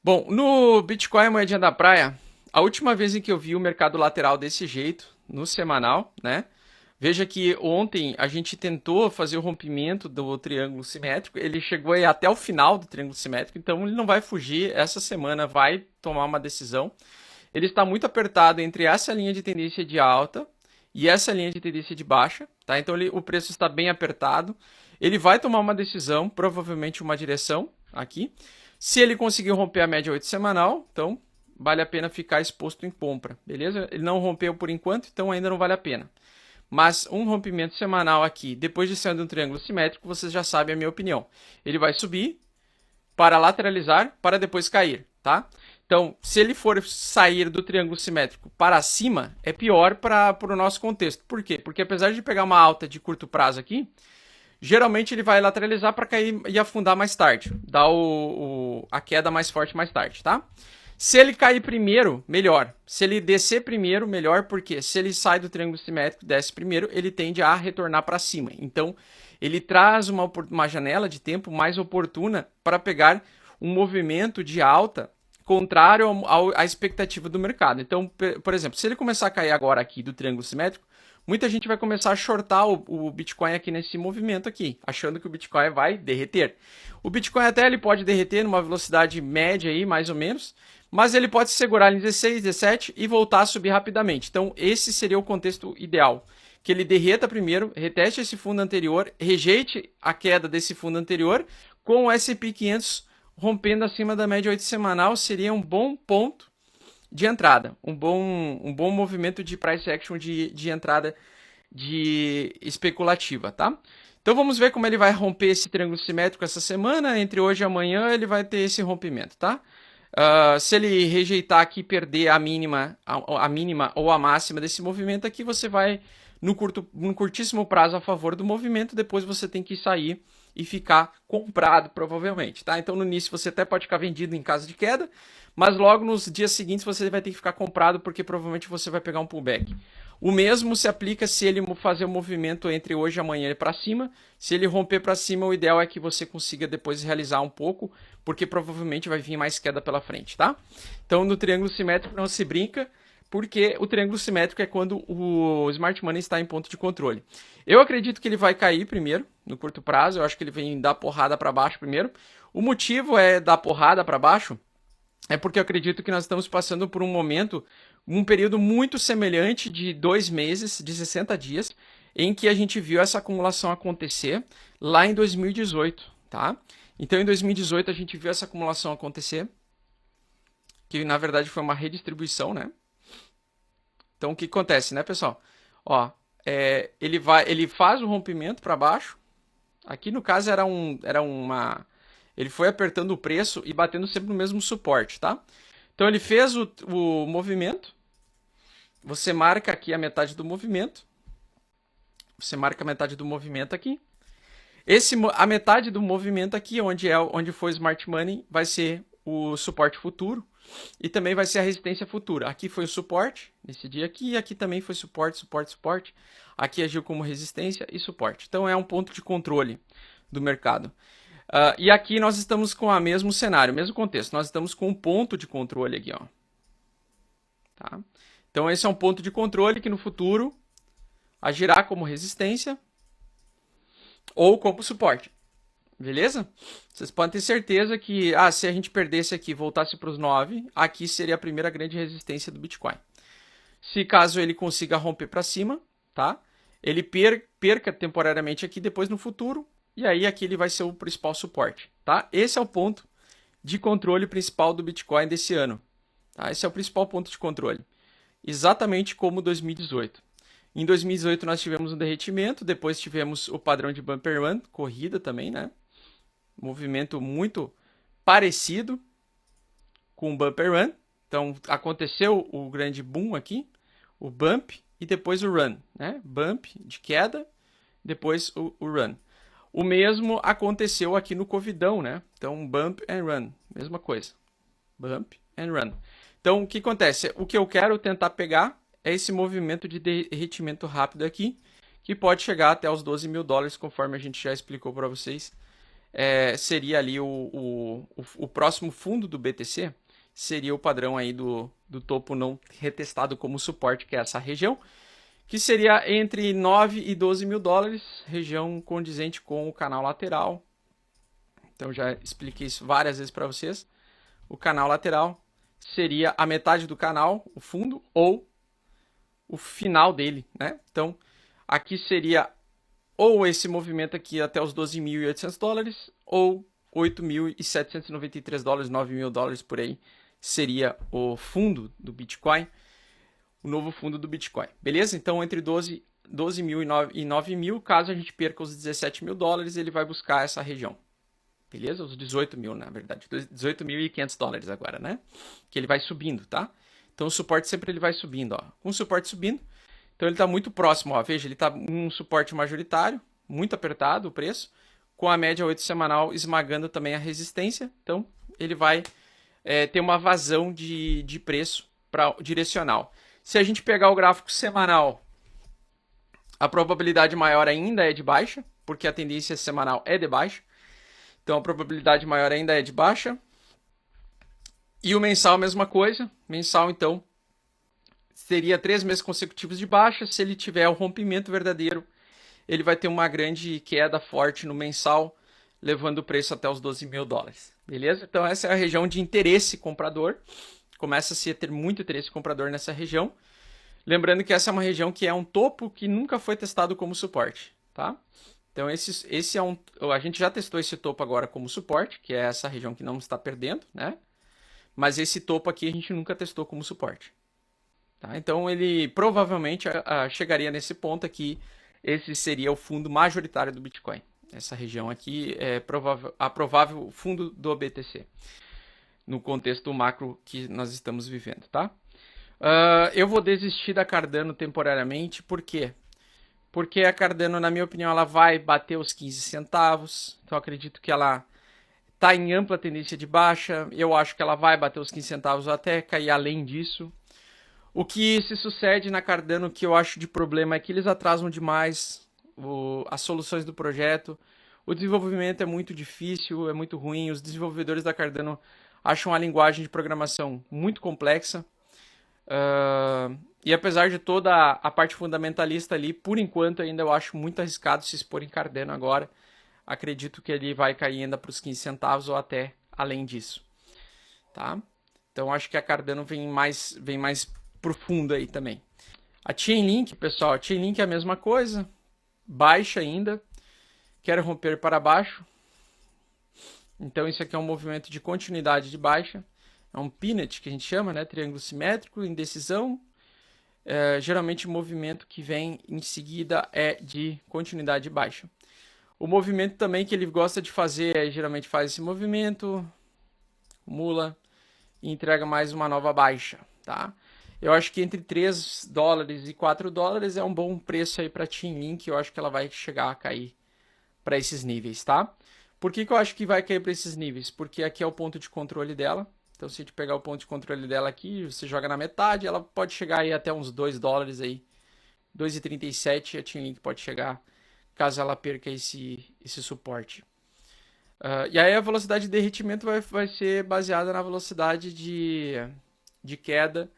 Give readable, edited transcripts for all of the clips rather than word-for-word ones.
Bom, no Bitcoin moedinha da praia, a última vez em que eu vi o mercado lateral desse jeito, no semanal, né? Veja que ontem a gente tentou fazer o rompimento do triângulo simétrico, ele chegou aí até o final do triângulo simétrico, então ele não vai fugir, essa semana vai tomar uma decisão. Ele está muito apertado entre essa linha de tendência de alta e essa linha de tendência de baixa, tá? Então o preço está bem apertado. Ele vai tomar uma decisão, provavelmente uma direção aqui. Se ele conseguir romper a média 8 semanal, então vale a pena ficar exposto em compra, beleza? Ele não rompeu por enquanto, então ainda não vale a pena. Mas um rompimento semanal aqui, depois de sair de um triângulo simétrico, vocês já sabem a minha opinião. Ele vai subir para lateralizar, para depois cair, tá? Então, se ele for sair do triângulo simétrico para cima, é pior para o nosso contexto. Por quê? Porque apesar de pegar uma alta de curto prazo aqui, geralmente ele vai lateralizar para cair e afundar mais tarde, dar a queda mais forte mais tarde, tá? Se ele cair primeiro, melhor. Se ele descer primeiro, melhor, porque se ele sai do triângulo simétrico e desce primeiro, ele tende a retornar para cima. Então, ele traz uma janela de tempo mais oportuna para pegar um movimento de alta contrário à expectativa do mercado. Então, por exemplo, se ele começar a cair agora aqui do triângulo simétrico, muita gente vai começar a shortar o Bitcoin aqui nesse movimento aqui, achando que o Bitcoin vai derreter. O Bitcoin até ele pode derreter numa velocidade média aí, mais ou menos, mas ele pode se segurar em 16, 17 e voltar a subir rapidamente. Então, esse seria o contexto ideal. Que ele derreta primeiro, reteste esse fundo anterior, rejeite a queda desse fundo anterior, com o S&P 500 rompendo acima da média 8 semanal, seria um bom ponto de entrada, um bom movimento de price action de entrada de especulativa, tá? Então vamos ver como ele vai romper esse triângulo simétrico essa semana. Entre hoje e amanhã ele vai ter esse rompimento, tá? Se ele rejeitar aqui perder a mínima ou a máxima desse movimento aqui, você vai no curtíssimo prazo a favor do movimento, depois você tem que sair e ficar comprado provavelmente, tá? Então no início você até pode ficar vendido em caso de queda, mas logo nos dias seguintes você vai ter que ficar comprado porque provavelmente você vai pegar um pullback. O mesmo se aplica se ele fazer o movimento entre hoje e amanhã para cima. Se ele romper para cima, o ideal é que você consiga depois realizar um pouco, porque provavelmente vai vir mais queda pela frente, tá? Então no triângulo simétrico não se brinca, porque o triângulo simétrico é quando o Smart Money está em ponto de controle. Eu acredito que ele vai cair primeiro, no curto prazo. Eu acho que ele vem dar porrada para baixo primeiro. O motivo é dar porrada para baixo é porque eu acredito que nós estamos passando por um momento, um período muito semelhante de 2 meses, de 60 dias, em que a gente viu essa acumulação acontecer lá em 2018, tá? Então em 2018 a gente viu essa acumulação acontecer, que na verdade foi uma redistribuição, né? Então o que acontece, né, pessoal? Ó, ele faz o rompimento para baixo. Aqui no caso era uma ele foi apertando o preço e batendo sempre no mesmo suporte, tá? Então ele fez o movimento. Você marca aqui a metade do movimento. Você marca a metade do movimento aqui. A metade do movimento aqui, onde foi o Smart Money, vai ser o suporte futuro e também vai ser a resistência futura. Aqui foi o suporte, nesse dia aqui, e aqui também foi suporte, suporte, suporte. Aqui agiu como resistência e suporte. Então é um ponto de controle do mercado. E aqui nós estamos com o mesmo cenário, mesmo contexto. Nós estamos com um ponto de controle aqui, ó. Tá? Então esse é um ponto de controle que no futuro agirá como resistência ou como suporte. Beleza? Vocês podem ter certeza que se a gente perdesse aqui e voltasse para os 9, aqui seria a primeira grande resistência do Bitcoin. Se caso ele consiga romper para cima, tá? Ele perca temporariamente aqui, depois no futuro, e aí aqui ele vai ser o principal suporte, tá? Esse é o ponto de controle principal do Bitcoin desse ano, tá? Esse é o principal ponto de controle, exatamente como 2018. Em 2018 nós tivemos um derretimento, depois tivemos o padrão de bumper run, corrida também, né? Movimento muito parecido com o bumper run. Então aconteceu o grande boom aqui, o bump e depois o run, né? Bump de queda, depois o run. O mesmo aconteceu aqui no Covidão, né? Então bump and run, mesma coisa. Bump and run. Então o que acontece? O que eu quero tentar pegar é esse movimento de derretimento rápido aqui, que pode chegar até os 12 mil dólares, conforme a gente já explicou para vocês seria ali o próximo fundo do BTC, seria o padrão aí do topo não retestado como suporte, que é essa região, que seria entre 9 e 12 mil dólares, região condizente com o canal lateral. Então já expliquei isso várias vezes para vocês. O canal lateral seria a metade do canal, o fundo, ou o final dele, né? Então, aqui seria ou esse movimento aqui até os 12.800 dólares, ou 8.793 dólares, 9 mil dólares por aí, seria o fundo do Bitcoin, o novo fundo do Bitcoin. Beleza? Então, entre 12 mil e 9 mil, caso a gente perca os 17 mil dólares, ele vai buscar essa região. Beleza? Os 18 mil, na verdade. 18.500 dólares agora, né? Que ele vai subindo, tá? Então, o suporte sempre ele vai subindo, ó. Com o suporte subindo, então ele está muito próximo, ó. Veja, ele está um suporte majoritário, muito apertado o preço, com a média 8 semanal esmagando também a resistência. Então, ele vai ter uma vazão de preço direcional. Se a gente pegar o gráfico semanal, a probabilidade maior ainda é de baixa, porque a tendência semanal é de baixa. Então, a probabilidade maior ainda é de baixa. E o mensal, a mesma coisa. Mensal, então, seria 3 meses consecutivos de baixa. Se ele tiver o rompimento verdadeiro, ele vai ter uma grande queda forte no mensal, levando o preço até os 12 mil dólares. Beleza? Então, essa é a região de interesse comprador. Começa-se a ter muito interesse comprador nessa região. Lembrando que essa é uma região que é um topo que nunca foi testado como suporte, tá? Então, esse é a gente já testou esse topo agora como suporte, que é essa região que não está perdendo, né? Mas esse topo aqui a gente nunca testou como suporte. Tá? Então, ele provavelmente chegaria nesse ponto aqui. Esse seria o fundo majoritário do Bitcoin. Essa região aqui é a provável fundo do BTC, no contexto macro que nós estamos vivendo, tá? Eu vou desistir da Cardano temporariamente, por quê? Porque a Cardano, na minha opinião, ela vai bater os 15 centavos. Então, acredito que ela está em ampla tendência de baixa. Eu acho que ela vai bater os 15 centavos ou até cair além disso. O que se sucede na Cardano, que eu acho de problema, é que eles atrasam demais as soluções do projeto. O desenvolvimento é muito difícil, é muito ruim. Os desenvolvedores da Cardano acham a linguagem de programação muito complexa. E apesar de toda a parte fundamentalista ali, por enquanto ainda eu acho muito arriscado se expor em Cardano agora. Acredito que ele vai cair ainda para os 15 centavos ou até além disso. Tá? Então acho que a Cardano vem mais profundo aí também. A Chainlink, pessoal, a Chainlink é a mesma coisa. Baixa ainda. Quero romper para baixo. Então isso aqui é um movimento de continuidade de baixa. É um pivot que a gente chama, né? Triângulo simétrico, indecisão. Geralmente o movimento que vem em seguida é de continuidade baixa. O movimento também que ele gosta de fazer geralmente faz esse movimento, acumula e entrega mais uma nova baixa, tá? Eu acho que entre 3 dólares e 4 dólares é um bom preço aí para a Chainlink. Eu acho que ela vai chegar a cair para esses níveis, tá? Por que eu acho que vai cair para esses níveis? Porque aqui é o ponto de controle dela. Então, se a gente pegar o ponto de controle dela aqui, você joga na metade, ela pode chegar aí até uns 2 dólares aí. 2,37 a Chainlink pode chegar, caso ela perca esse suporte. E aí a velocidade de derretimento vai ser baseada na velocidade de queda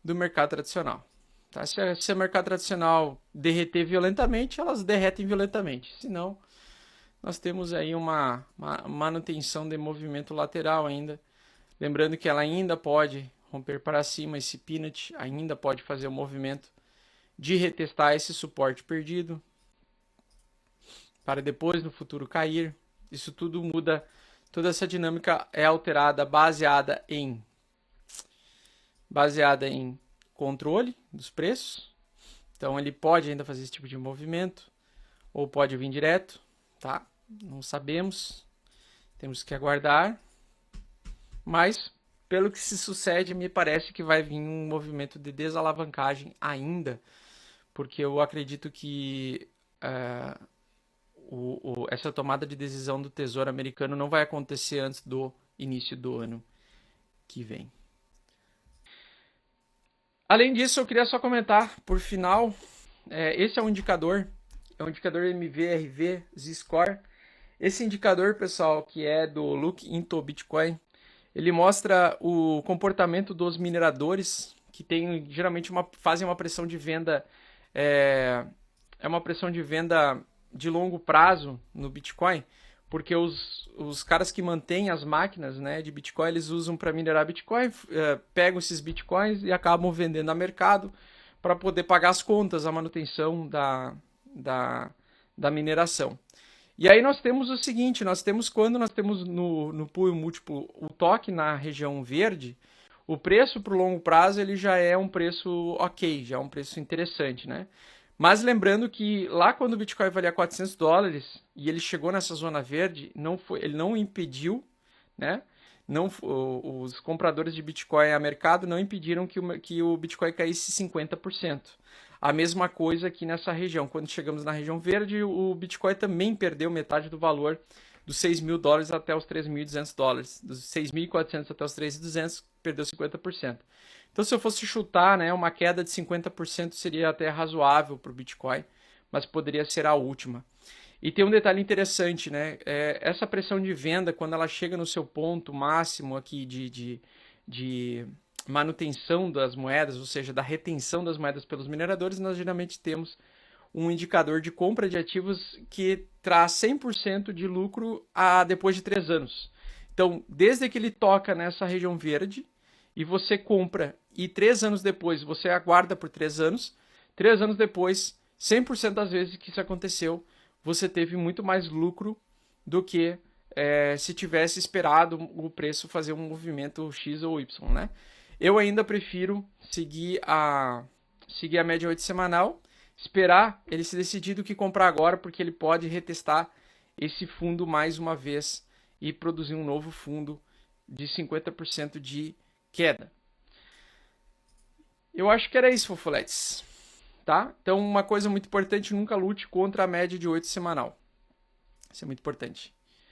do mercado tradicional. Tá? Se o mercado tradicional derreter violentamente, elas derretem violentamente. Senão, nós temos aí uma manutenção de movimento lateral ainda. Lembrando que ela ainda pode romper para cima, esse pivot ainda pode fazer o movimento de retestar esse suporte perdido, para depois no futuro cair. Isso tudo muda, toda essa dinâmica é alterada baseada em controle dos preços. Então ele pode ainda fazer esse tipo de movimento, ou pode vir direto, tá? Não sabemos, temos que aguardar. Mas, pelo que se sucede, me parece que vai vir um movimento de desalavancagem ainda, porque eu acredito que essa tomada de decisão do Tesouro Americano não vai acontecer antes do início do ano que vem. Além disso, eu queria só comentar, por final, esse é um indicador MVRV Z-Score. Esse indicador, pessoal, que é do Look into Bitcoin, ele mostra o comportamento dos mineradores que tem geralmente fazem uma pressão de venda é, é uma pressão de venda de longo prazo no Bitcoin, porque os caras que mantêm as máquinas, né, de Bitcoin, eles usam para minerar Bitcoin, pegam esses Bitcoins e acabam vendendo a mercado para poder pagar as contas, a manutenção da, da mineração. E aí nós temos o seguinte, quando nós temos no pool múltiplo o toque na região verde, o preço para o longo prazo ele já é um preço ok, já é um preço interessante, né? Mas lembrando que lá quando o Bitcoin valia $400 e ele chegou nessa zona verde, ele não impediu, né? Não, os compradores de Bitcoin a mercado não impediram que o Bitcoin caísse 50%. A mesma coisa aqui nessa região. Quando chegamos na região verde, o Bitcoin também perdeu metade do valor dos $6.000 até os $3.200. Dos 6.400 até os 3.200, perdeu 50%. Então, se eu fosse chutar, né, uma queda de 50% seria até razoável para o Bitcoin, mas poderia ser a última. E tem um detalhe interessante, né? Essa pressão de venda, quando ela chega no seu ponto máximo aqui de manutenção das moedas, ou seja, da retenção das moedas pelos mineradores, nós geralmente temos um indicador de compra de ativos que traz 100% de lucro depois de 3 anos. Então, desde que ele toca nessa região verde e você compra e 3 anos depois você aguarda por 3 anos, 3 anos depois, 100% das vezes que isso aconteceu, você teve muito mais lucro do que se tivesse esperado o preço fazer um movimento X ou Y, né? Eu ainda prefiro seguir a média 8 semanal, esperar ele se decidir do que comprar agora, porque ele pode retestar esse fundo mais uma vez e produzir um novo fundo de 50% de queda. Eu acho que era isso, fofoletes. Tá? Então, uma coisa muito importante, nunca lute contra a média de 8 semanal. Isso é muito importante.